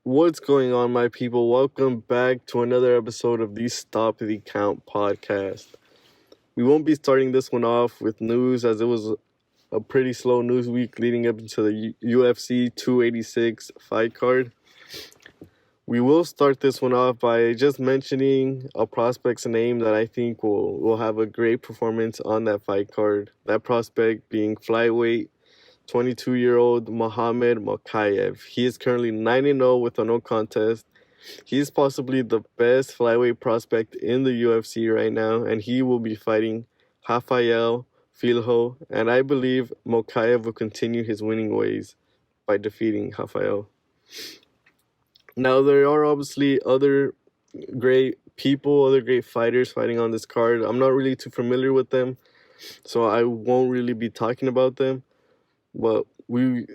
What's going on, my people? Welcome back to another episode of the Stop the Count podcast. We won't be starting this one off with news, as it was a pretty slow news week leading up into the UFC 286 fight card. We will start this one off by just mentioning a prospect's name that I think will have a great performance on that fight card. That prospect being flyweight 22-year-old Mohamed Mokaev. He is currently 9-0 with a no contest. He's possibly the best flyweight prospect in the UFC right now, and he will be fighting Rafael Filho, and I believe Mokaev will continue his winning ways by defeating Rafael. Now, there are obviously other great people, other great fighters fighting on this card. I'm not really too familiar with them, so I won't really be talking about them. But we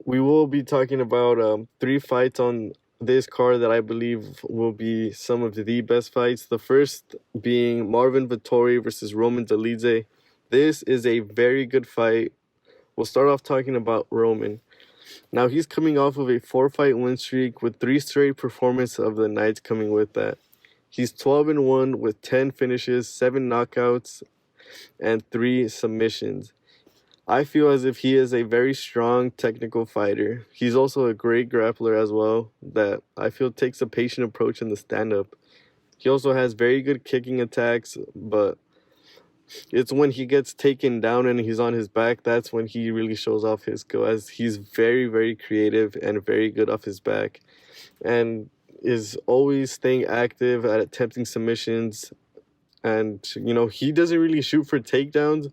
will be talking about 3 fights on this card that I believe will be some of the best fights. The first being Marvin Vettori versus Roman Dolidze. This is a very good fight. We'll start off talking about Roman. Now, he's coming off of a 4-fight win streak with 3 straight performances of the night coming with that. He's 12-1 with 10 finishes, 7 knockouts, and 3 submissions. I feel as if he is a very strong technical fighter. He's also a great grappler as well, that I feel takes a patient approach in the stand-up. He also has very good kicking attacks, but it's when he gets taken down and he's on his back, that's when he really shows off his skill, as he's very, very creative and very good off his back, and is always staying active at attempting submissions. And, he doesn't really shoot for takedowns.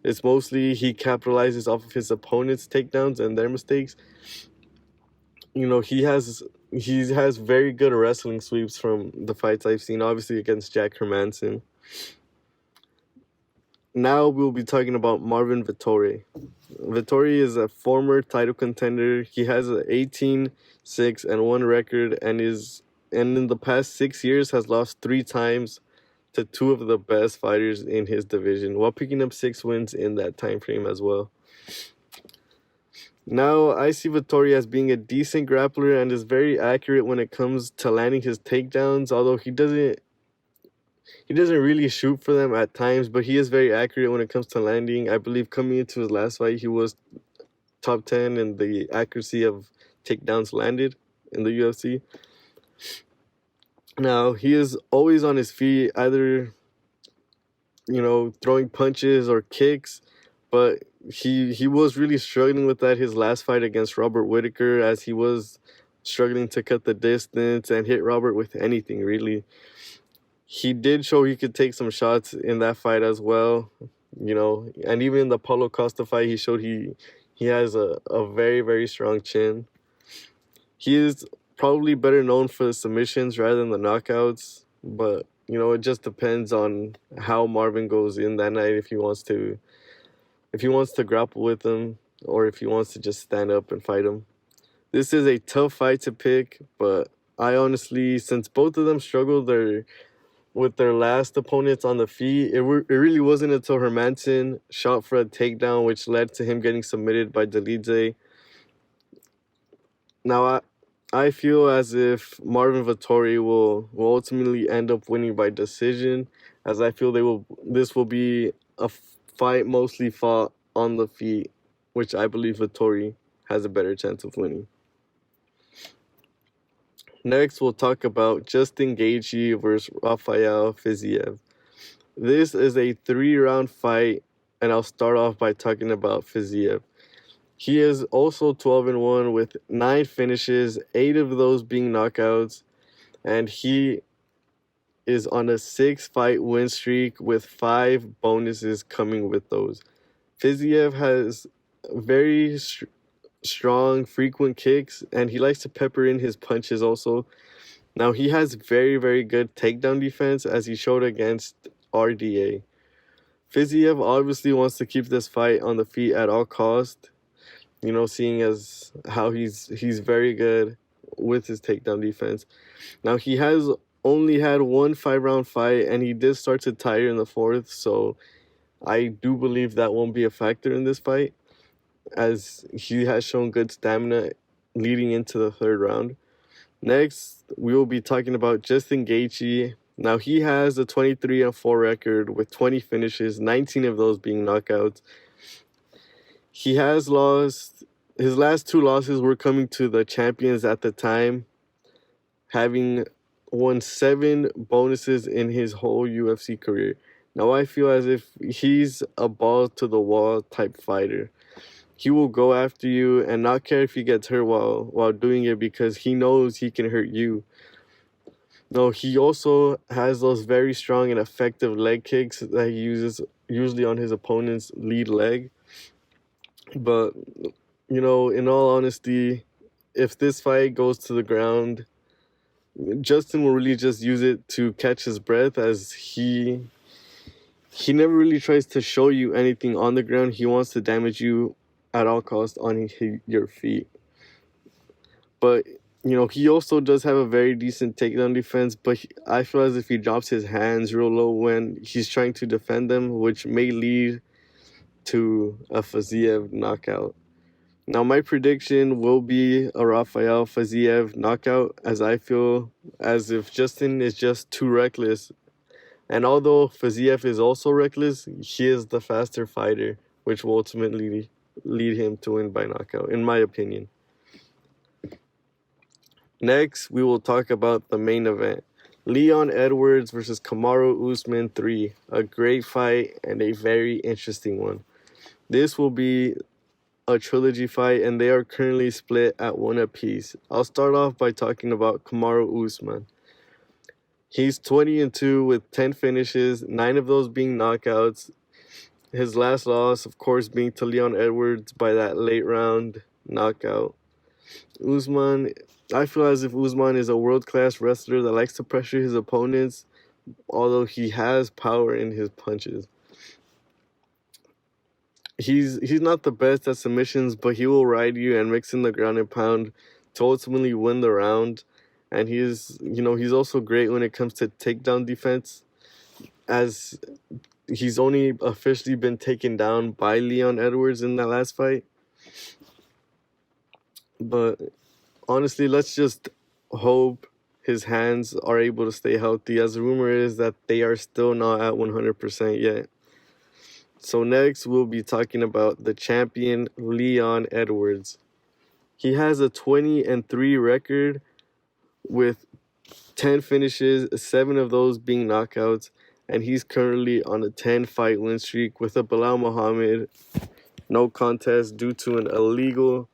It's mostly he capitalizes off of his opponent's takedowns and their mistakes. He has very good wrestling sweeps from the fights I've seen, obviously against Jack Hermanson. Now we'll be talking about Marvin Vettori. Vettori is a former title contender. He has an 18-6-1 record and in the past 6 years has lost 3 times to 2 of the best fighters in his division, while picking up 6 wins in that time frame as well. Now, I see Vettori as being a decent grappler and is very accurate when it comes to landing his takedowns, although he doesn't really shoot for them at times, but he is very accurate when it comes to landing. I believe coming into his last fight, he was top 10 in the accuracy of takedowns landed in the UFC. Now, he is always on his feet, either, throwing punches or kicks, but he was really struggling with that his last fight against Robert Whittaker, as he was struggling to cut the distance and hit Robert with anything, really. He did show he could take some shots in that fight as well, and even in the Paulo Costa fight, he showed he has a very, very strong chin. He is probably better known for the submissions rather than the knockouts, but it just depends on how Marvin goes in that night, if he wants to grapple with him or if he wants to just stand up and fight him. This is a tough fight to pick, but I honestly, since both of them struggled with their last opponents on the feet, it really wasn't until Hermanson shot for a takedown, which led to him getting submitted by dolidze. Now, I feel as if Marvin Vettori will ultimately end up winning by decision, as I feel this will be a fight mostly fought on the feet, which I believe Vettori has a better chance of winning. Next, we'll talk about Justin Gaethje versus Rafael Fiziev. This is a 3-round fight, and I'll start off by talking about Fiziev. He is also 12-1 with 9 finishes, 8 of those being knockouts, and he is on a 6-fight win streak with 5 bonuses coming with those. Fiziev has very strong, frequent kicks, and he likes to pepper in his punches also. Now, he has very, very good takedown defense, as he showed against RDA. Fiziev obviously wants to keep this fight on the feet at all costs, seeing as how he's very good with his takedown defense. Now, he has only had 1 5-round fight, and he did start to tire in the 4th, so I do believe that won't be a factor in this fight, as he has shown good stamina leading into the 3rd round. Next, we will be talking about Justin Gaethje. Now, he has a 23-4 record with 20 finishes, 19 of those being knockouts. He has lost, his last 2 losses were coming to the champions at the time, having won 7 bonuses in his whole UFC career. Now, I feel as if he's a ball to the wall type fighter. He will go after you and not care if he gets hurt while doing it, because he knows he can hurt you. No, he also has those very strong and effective leg kicks that he uses usually on his opponent's lead leg. But, in all honesty, if this fight goes to the ground, Justin will really just use it to catch his breath, as he never really tries to show you anything on the ground. He wants to damage you at all costs on your feet. But, he also does have a very decent takedown defense, but I feel as if he drops his hands real low when he's trying to defend them, which may lead to a Fiziev knockout. Now, my prediction will be a Rafael Fiziev knockout, as I feel as if Justin is just too reckless. And although Fiziev is also reckless, he is the faster fighter, which will ultimately lead him to win by knockout, in my opinion. Next, we will talk about the main event. Leon Edwards versus Kamaru Usman 3. A great fight and a very interesting one. This will be a trilogy fight, and they are currently split at 1 apiece. I'll start off by talking about Kamaru Usman. He's 20-2 with 10 finishes, 9 of those being knockouts. His last loss, of course, being to Leon Edwards by that late round knockout. Usman, I feel as if Usman is a world-class wrestler that likes to pressure his opponents, although he has power in his punches. He's not the best at submissions, but he will ride you and mix in the ground and pound to ultimately win the round. And he's also great when it comes to takedown defense, as he's only officially been taken down by Leon Edwards in that last fight. But honestly, let's just hope his hands are able to stay healthy, as the rumor is that they are still not at 100% yet. So next, we'll be talking about the champion, Leon Edwards. He has a 20-3 record with 10 finishes, 7 of those being knockouts, and he's currently on a 10-fight win streak with a Bilal Muhammad no contest due to an illegal,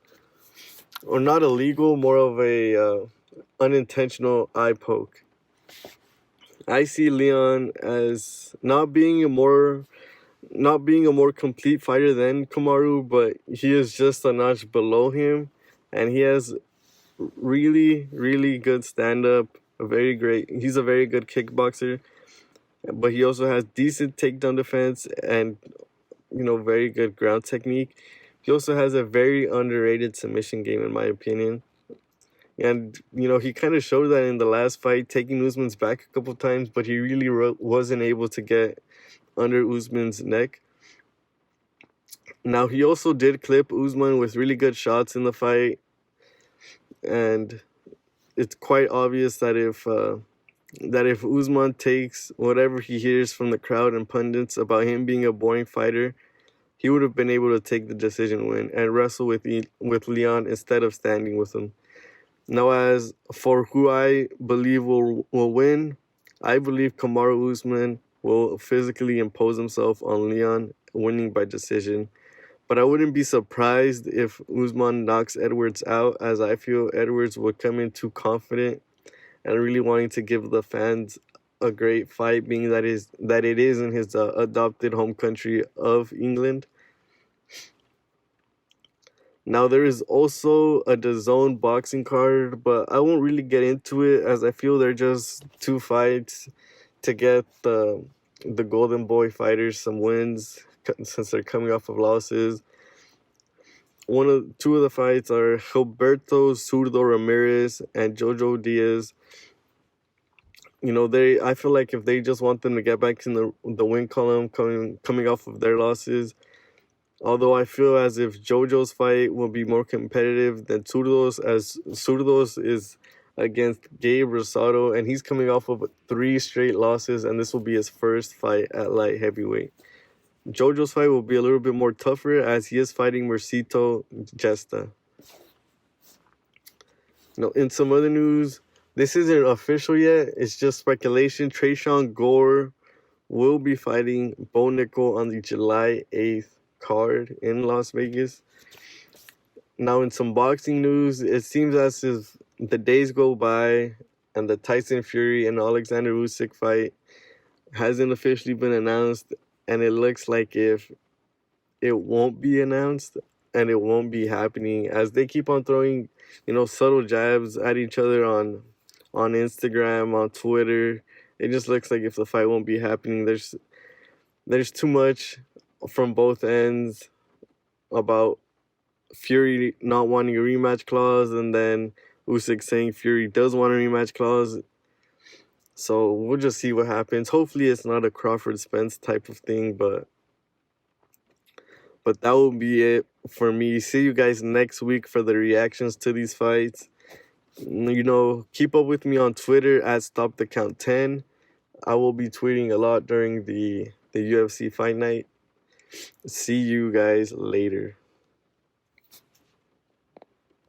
or not illegal, more of a unintentional eye poke. I see Leon as not being a more complete fighter than Kamaru, but he is just a notch below him, and he has really, really good stand-up. He's a very good kickboxer, but he also has decent takedown defense and, very good ground technique. He also has a very underrated submission game, in my opinion. And, he kind of showed that in the last fight, taking Usman's back a couple times, but he really wasn't able to get under Usman's neck. Now, he also did clip Usman with really good shots in the fight, and it's quite obvious that if Usman takes whatever he hears from the crowd and pundits about him being a boring fighter, he would have been able to take the decision win and wrestle with Leon instead of standing with him. Now, as for who I believe will win, I believe Kamaru Usman will physically impose himself on Leon, winning by decision. But I wouldn't be surprised if Usman knocks Edwards out, as I feel Edwards would come in too confident and really wanting to give the fans a great fight, being that it is in his adopted home country of England. Now, there is also a DAZN boxing card, but I won't really get into it, as I feel they're just 2 fights to get the Golden Boy fighters some wins, since they're coming off of losses. 2 of the fights are Gilberto Zurdo Ramirez and Jojo Diaz. I feel like if they just want them to get back in the win column coming off of their losses, although I feel as if Jojo's fight will be more competitive than Zurdo's, as Zurdo's is against Gabe Rosado, and he's coming off of 3 straight losses, and this will be his first fight at light heavyweight. Jojo's fight will be a little bit more tougher as he is fighting Mercito Gesta. In some other news, this isn't official yet. It's just speculation. Trayshawn Gore will be fighting Bo Nickel on the July 8th card in Las Vegas. Now, in some boxing news, it seems as if the days go by and the Tyson Fury and Alexander Usyk fight hasn't officially been announced, and it looks like if it won't be announced and it won't be happening, as they keep on throwing, subtle jabs at each other on Instagram, on Twitter. It just looks like if the fight won't be happening, there's too much from both ends about Fury not wanting a rematch clause, and then Usyk saying Fury does want a rematch clause. So we'll just see what happens. Hopefully it's not a Crawford Spence type of thing, but that will be it for me. See you guys next week for the reactions to these fights. Keep up with me on Twitter at StopTheCount10. I will be tweeting a lot during the UFC fight night. See you guys later.